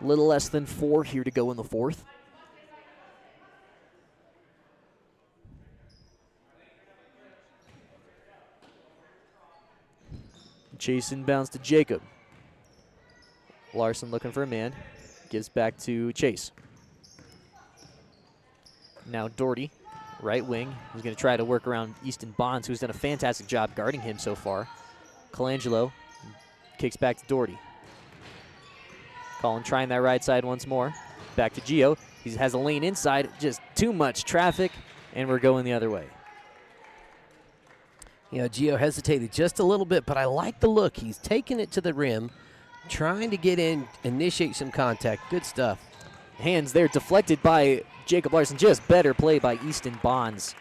A: A little less than 4 here to go in the fourth. Chase inbounds to Jacob. Larson looking for a man. Gives back to Chase. Now Doherty, right wing. He's going to try to work around Easton Bonds, who's done a fantastic job guarding him so far. Colangelo kicks back to Doherty. Colin trying that right side once more. Back to Gio. He has a lane inside. Just too much traffic, and we're going the other way.
B: You know, Gio hesitated just a little bit, but I like the look. He's taking it to the rim, trying to get in, initiate some contact. Good stuff.
A: Hands there deflected by Jacob Larson. Just better play by Easton Bonds.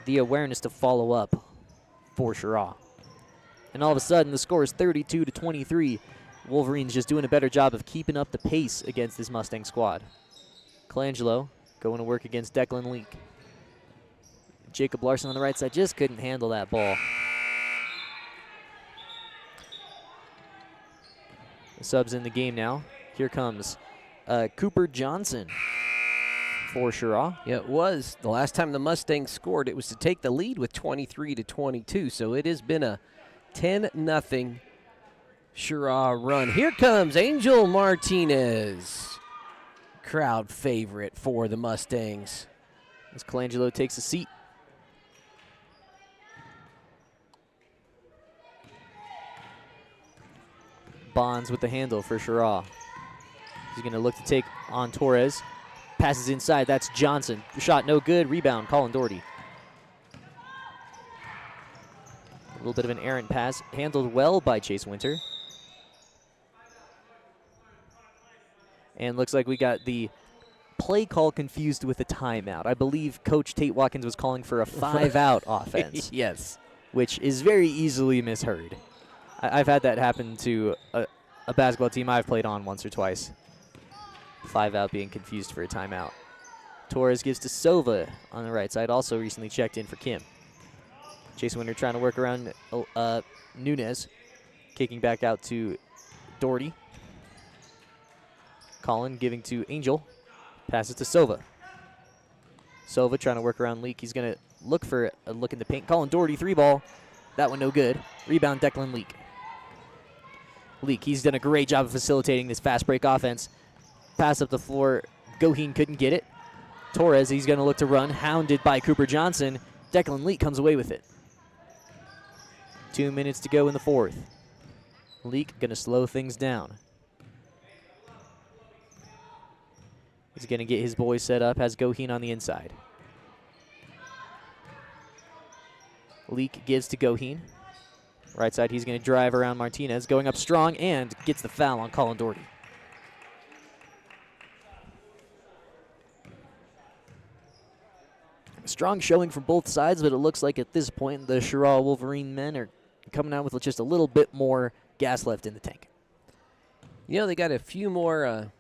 A: The awareness to follow up for Cheraw. And all of a sudden, the score is 32-23. Wolverines just doing a better job of keeping up the pace against this Mustang squad. Colangelo going to work against Declan Leak. Jacob Larson on the right side just couldn't handle that ball. The subs in the game now. Here comes Cooper Johnson for Cheraw.
B: Yeah, it was. The last time the Mustangs scored, it was to take the lead with 23-22. So it has been a 10-0 Cheraw run. Here comes Angel Martinez. Crowd favorite for the Mustangs.
A: As Colangelo takes a seat. Bonds with the handle for Cheraw. He's going to look to take on Torres. Passes inside. That's Johnson. Shot no good. Rebound. Colin Doherty. A little bit of an errant pass. Handled well by Chase Winter. And looks like we got the play call confused with a timeout. I believe Coach Tate Watkins was calling for a 5-out offense.
B: Yes.
A: Which is very easily misheard. I've had that happen to a basketball team I've played on once or twice. 5-out being confused for a timeout. Torres gives to Silva on the right side, also recently checked in for Kim. Chase Winter trying to work around Nunez. Kicking back out to Doherty. Colin giving to Angel. Passes to Silva. Silva trying to work around Leak. He's going to look for a look in the paint. Colin Doherty, 3-ball. That one no good. Rebound Declan Leak. Leak, he's done a great job of facilitating this fast break offense. Pass up the floor. Goheen couldn't get it. Torres, he's going to look to run. Hounded by Cooper Johnson. Declan Leak comes away with it. 2 minutes to go in the fourth. Leak going to slow things down. He's going to get his boys set up. Has Goheen on the inside. Leak gives to Goheen. Right side, he's going to drive around Martinez. Going up strong and gets the foul on Colin Doherty. Strong showing from both sides, but it looks like at this point the Cheraw Wolverine men are coming out with just a little bit more gas left in the tank.
B: You know, they got a few more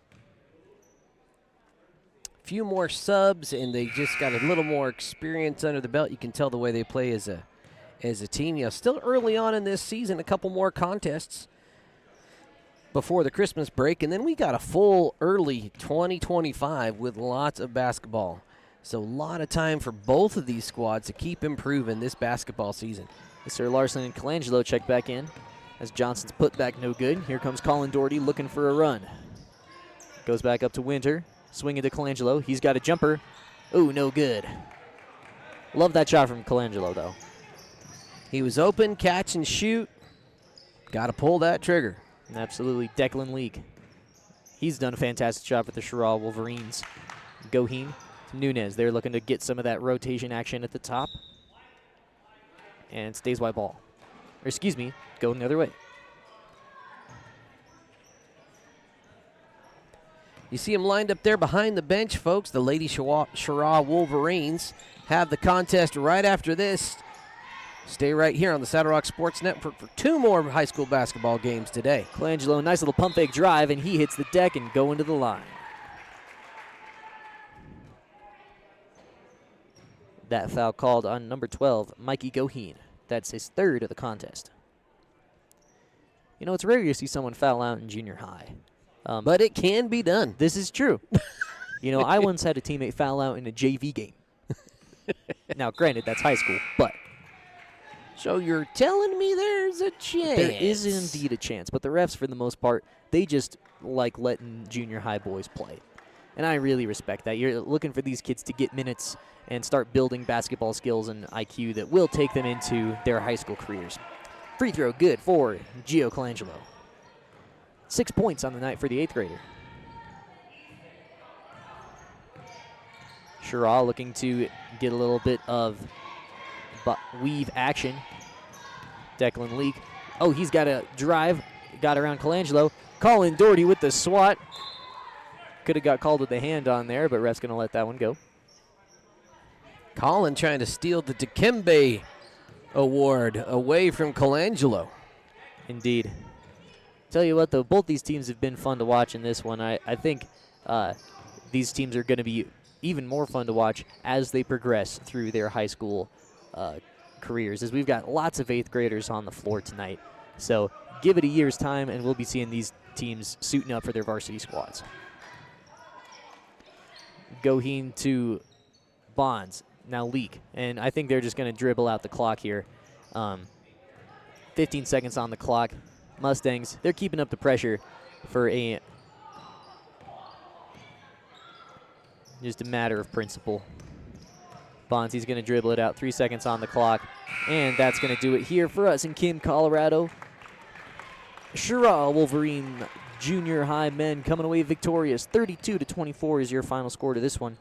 B: subs, and they just got a little more experience under the belt. You can tell the way they play as a team. You know, still early on in this season, a couple more contests before the Christmas break, and then we got a full early 2025 with lots of basketball. So a lot of time for both of these squads to keep improving this basketball season.
A: Mr. Larson and Colangelo check back in as Johnson's put back no good. Here comes Colin Doherty looking for a run. Goes back up to Winter. Swinging to Colangelo. He's got a jumper. Ooh, no good. Love that shot from Colangelo, though.
B: He was open, catch and shoot. Got to pull that trigger.
A: Absolutely. Declan Leak. He's done a fantastic job with the Cheraw Wolverines. Goheen to Nunez. They're looking to get some of that rotation action at the top. And stays wide ball. Or excuse me, going the other way.
B: You see them lined up there behind the bench, folks. The Lady Cheraw Wolverines have the contest right after this. Stay right here on the Saddle Rock Sports Network for 2 more high school basketball games today.
A: Colangelo, nice little pump fake drive, and he hits the deck and go into the line. That foul called on number 12, Mikey Goheen. That's his 3rd of the contest. You know, it's rare you see someone foul out in junior high.
B: But it can be done.
A: This is true. You know, I once had a teammate foul out in a JV game. Now, granted, that's high school, but.
B: So you're telling me there's a chance?
A: There is indeed a chance, but the refs, for the most part, they just like letting junior high boys play. And I really respect that. You're looking for these kids to get minutes and start building basketball skills and IQ that will take them into their high school careers. Free throw good for Gio Colangelo. 6 points on the night for the 8th grader. Cheraw looking to get a little bit of weave action. Declan Leak. Oh, he's got a drive. Got around Colangelo. Colin Doherty with the swat. Could have got called with the hand on there, but ref's going to let that one go.
B: Colin trying to steal the Dikembe award away from Colangelo.
A: Indeed. Tell you what, though, both these teams have been fun to watch in this one. I think these teams are going to be even more fun to watch as they progress through their high school careers, as we've got lots of 8th graders on the floor tonight. So give it a year's time, and we'll be seeing these teams suiting up for their varsity squads. Goheen to Bonds. Now Leak. And I think they're just going to dribble out the clock here. 15 seconds on the clock. Mustangs, they're keeping up the pressure for just a matter of principle. Bonds, he's going to dribble it out. 3 seconds on the clock. And that's going to do it here for us in Kim, Colorado. Cheraw Wolverine Junior High men coming away victorious. 32-24 is your final score to this one.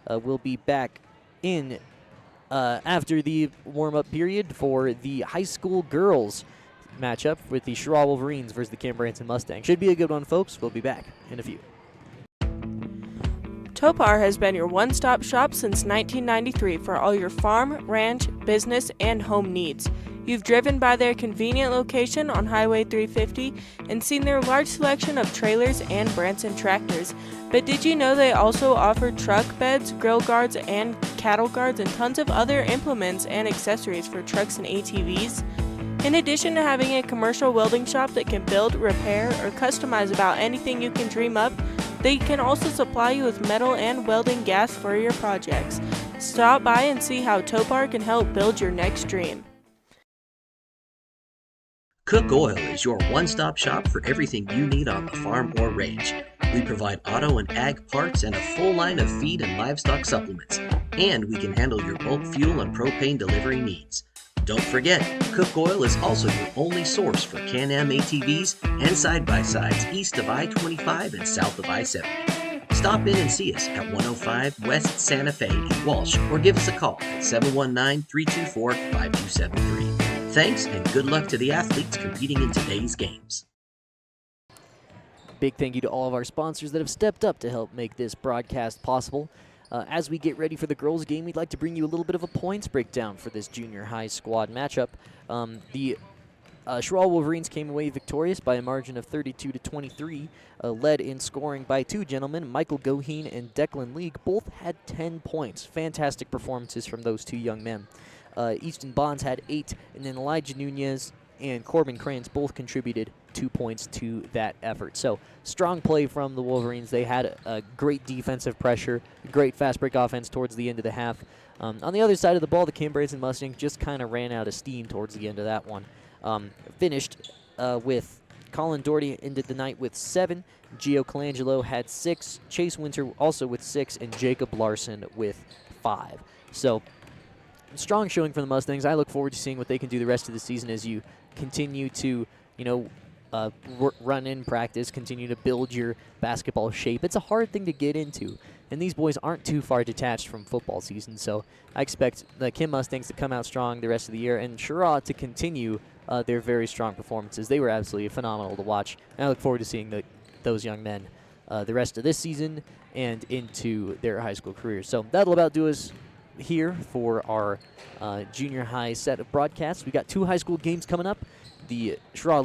A: We'll be back in after the warm-up period for the high school girls matchup with the Cheraw Wolverines versus the Kim Branson Mustangs. Should be a good one, folks. We'll be back in a few.
J: Topar has been your one-stop shop since 1993 for all your farm, ranch, business, and home needs. You've driven by their convenient location on Highway 350 and seen their large selection of trailers and Branson tractors. But did you know they also offer truck beds, grill guards, and cattle guards, and tons of other implements and accessories for trucks and ATVs? In addition to having a commercial welding shop that can build, repair, or customize about anything you can dream up, they can also supply you with metal and welding gas for your projects. Stop by and see how Topar can help build your next dream.
I: Cook Oil is your one-stop shop for everything you need on the farm or range. We provide auto and ag parts and a full line of feed and livestock supplements. And we can handle your bulk fuel and propane delivery needs. Don't forget, Cook Oil is also your only source for Can-Am ATVs and side-by-sides east of I-25 and south of I-70. Stop in and see us at 105 West Santa Fe in Walsh or give us a call at 719-324-5273. Thanks and good luck to the athletes competing in today's games.
A: Big thank you to all of our sponsors that have stepped up to help make this broadcast possible. As we get ready for the girls' game, we'd like to bring you a little bit of a points breakdown for this junior high squad matchup. The Cheraw Wolverines came away victorious by a margin of 32-23, led in scoring by 2 gentlemen, Michael Goheen and Declan League. Both had 10 points. Fantastic performances from those 2 young men. Easton Bonds had 8, and then Elijah Nunez and Corbin Kranz both contributed 2 points to that effort. So strong play from the Wolverines. They had a great defensive pressure, great fast break offense towards the end of the half. On the other side of the ball, the Kim Branson Mustangs just kind of ran out of steam towards the end of that one. Finished with Colin Doherty ended the night with 7. Gio Colangelo had 6. Chase Winter also with 6, and Jacob Larson with 5. So strong showing from the Mustangs. I look forward to seeing what they can do the rest of the season as you continue to, run in practice, continue to build your basketball shape. It's a hard thing to get into, and these boys aren't too far detached from football season. So I expect the Kim Mustangs to come out strong the rest of the year, and Cheraw to continue their very strong performances. They were absolutely phenomenal to watch, and I look forward to seeing those young men the rest of this season and into their high school careers. So that'll about do us here for our junior high set of broadcasts. We got 2 high school games coming up. The Cheraw